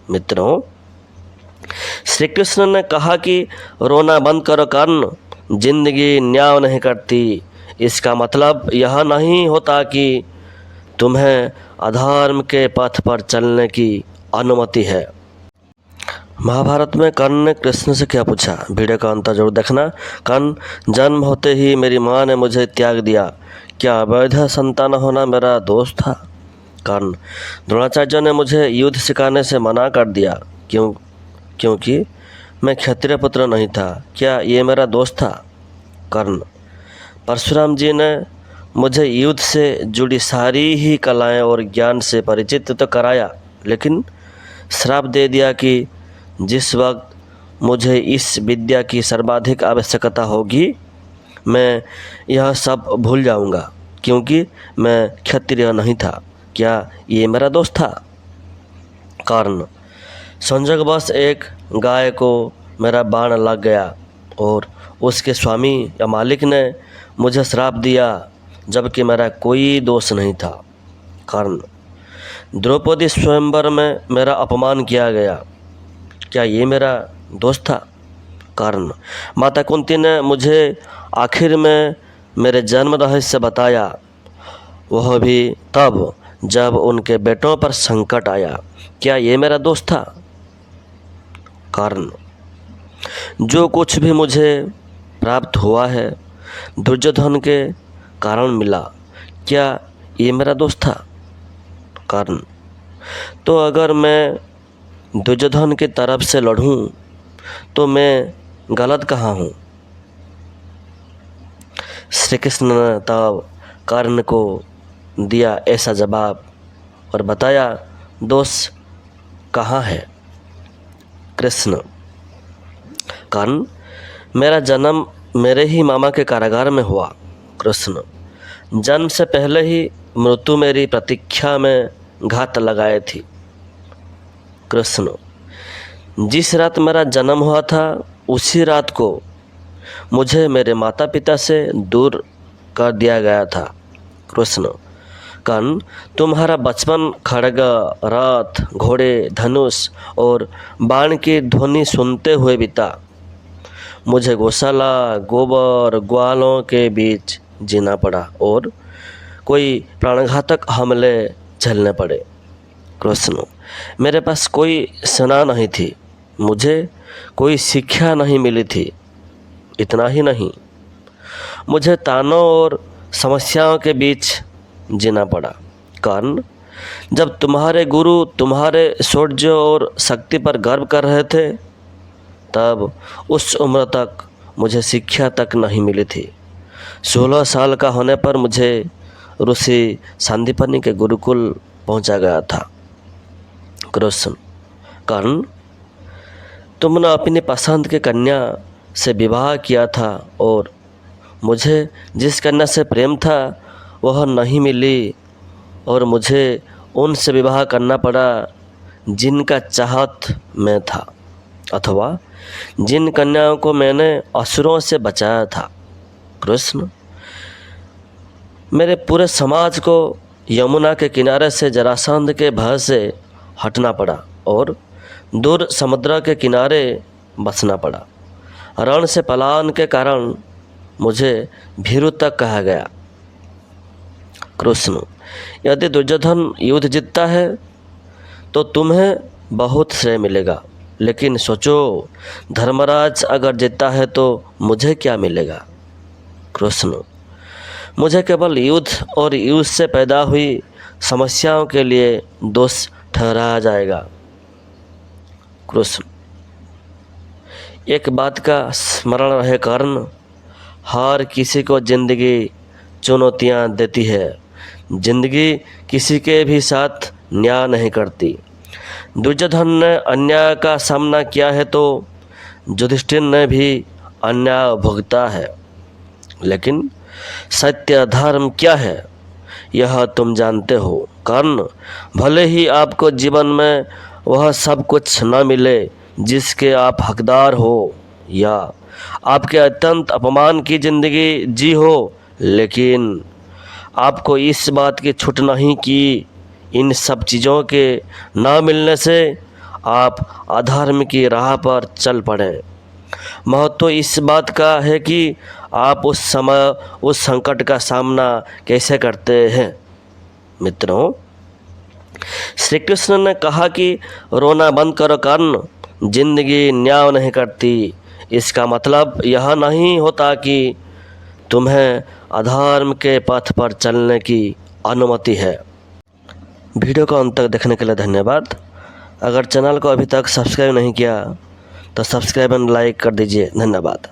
मित्रों, श्री कृष्ण ने कहा कि रोना बंद करो कर्ण, जिंदगी न्याय नहीं करती। इसका मतलब यह नहीं होता कि तुम्हें अधर्म के पथ पर चलने की अनुमति है। महाभारत में कर्ण ने कृष्ण से क्या पूछा? वीडियो का अंत जरूर देखना। कर्ण, जन्म होते ही मेरी माँ ने मुझे त्याग दिया, क्या अवैध संतान होना मेरा दोष था? कर्ण, द्रोणाचार्य ने मुझे युद्ध सिखाने से मना कर दिया, क्योंकि मैं क्षत्रिय पुत्र नहीं था, क्या ये मेरा दोष था? कर्ण, परशुराम जी ने मुझे युद्ध से जुड़ी सारी ही कलाएं और ज्ञान से परिचित तो कराया, लेकिन श्राप दे दिया कि जिस वक्त मुझे इस विद्या की सर्वाधिक आवश्यकता होगी मैं यह सब भूल जाऊंगा, क्योंकि मैं क्षत्रिय नहीं था, क्या ये मेरा दोष था? कर्ण, संजोगवश एक गाय को मेरा बाण लग गया और उसके स्वामी या मालिक ने मुझे श्राप दिया, जबकि मेरा कोई दोष नहीं था। कर्ण, द्रौपदी स्वयंवर में मेरा अपमान किया गया, क्या ये मेरा दोष था? कर्ण, माता कुंती ने मुझे आखिर में मेरे जन्म रहस्य बताया, वह भी तब जब उनके बेटों पर संकट आया, क्या ये मेरा दोष था? कर्ण, जो कुछ भी मुझे प्राप्त हुआ है दुर्योधन के कारण मिला, क्या ये मेरा दोष था? कर्ण, तो अगर मैं दुर्योधन की तरफ से लड़ूं तो मैं गलत कहाँ हूँ? श्री कृष्ण ने तब कर्ण को दिया ऐसा जवाब और बताया, दोष कहाँ है? कृष्ण, कर्ण, मेरा जन्म मेरे ही मामा के कारागार में हुआ। कृष्ण, जन्म से पहले ही मृत्यु मेरी प्रतीक्षा में घात लगाए थी। कृष्ण, जिस रात मेरा जन्म हुआ था उसी रात को मुझे मेरे माता पिता से दूर कर दिया गया था। कृष्ण, कर्ण, तुम्हारा बचपन खड्ग, रथ, घोड़े, धनुष और बाण की ध्वनि सुनते हुए बीता। मुझे गौशाला, गोबर, ग्वालों के बीच जीना पड़ा और कोई प्राणघातक हमले झेलने पड़े। कृष्ण, मेरे पास कोई सेना नहीं थी, मुझे कोई शिक्षा नहीं मिली थी। इतना ही नहीं, मुझे तानों और समस्याओं के बीच जीना पड़ा। कर्ण, जब तुम्हारे गुरु तुम्हारे शौर्य और शक्ति पर गर्व कर रहे थे, तब उस उम्र तक मुझे शिक्षा तक नहीं मिली थी। 16 साल का होने पर मुझे ऋषि सांदीपनि के गुरुकुल पहुंचा गया था। कृष्ण, कर्ण, तुमने अपनी पसंद की कन्या से विवाह किया था और मुझे जिस कन्या से प्रेम था वह नहीं मिली और मुझे उनसे विवाह करना पड़ा जिनका चाहत मैं था, अथवा जिन कन्याओं को मैंने असुरों से बचाया था। कृष्ण, मेरे पूरे समाज को यमुना के किनारे से जरासंध के भय से हटना पड़ा और दूर समुद्र के किनारे बसना पड़ा। रण से पलायन के कारण मुझे भीरु तक कहा गया। कृष्ण, यदि दुर्योधन युद्ध जीतता है तो तुम्हें बहुत श्रेय मिलेगा, लेकिन सोचो धर्मराज अगर जीतता है तो मुझे क्या मिलेगा? कृष्ण, मुझे केवल युद्ध और युद्ध से पैदा हुई समस्याओं के लिए दोष ठहराया जाएगा। कृष्ण, एक बात का स्मरण रहे कर्ण, हर किसी को जिंदगी चुनौतियां देती है, जिंदगी किसी के भी साथ न्याय नहीं करती। दुर्योधन ने अन्याय का सामना किया है तो युधिष्ठिर ने भी अन्याय भुगता है, लेकिन सत्य धर्म क्या है यह तुम जानते हो। कर्ण, भले ही आपको जीवन में वह सब कुछ न मिले जिसके आप हकदार हो, या आपके अत्यंत अपमान की जिंदगी जी हो, लेकिन आपको इस बात की छूट नहीं कि इन सब चीज़ों के ना मिलने से आप अधर्म की राह पर चल पड़ें। महत्व इस बात का है कि आप उस समय उस संकट का सामना कैसे करते हैं। मित्रों, श्री कृष्ण ने कहा कि रोना बंद करो कर्ण, जिंदगी न्याय नहीं करती। इसका मतलब यह नहीं होता कि तुम्हें अधर्म के पथ पर चलने की अनुमति है। वीडियो को अंत तक देखने के लिए धन्यवाद। अगर चैनल को अभी तक सब्सक्राइब नहीं किया तो सब्सक्राइब एंड लाइक कर दीजिए। धन्यवाद।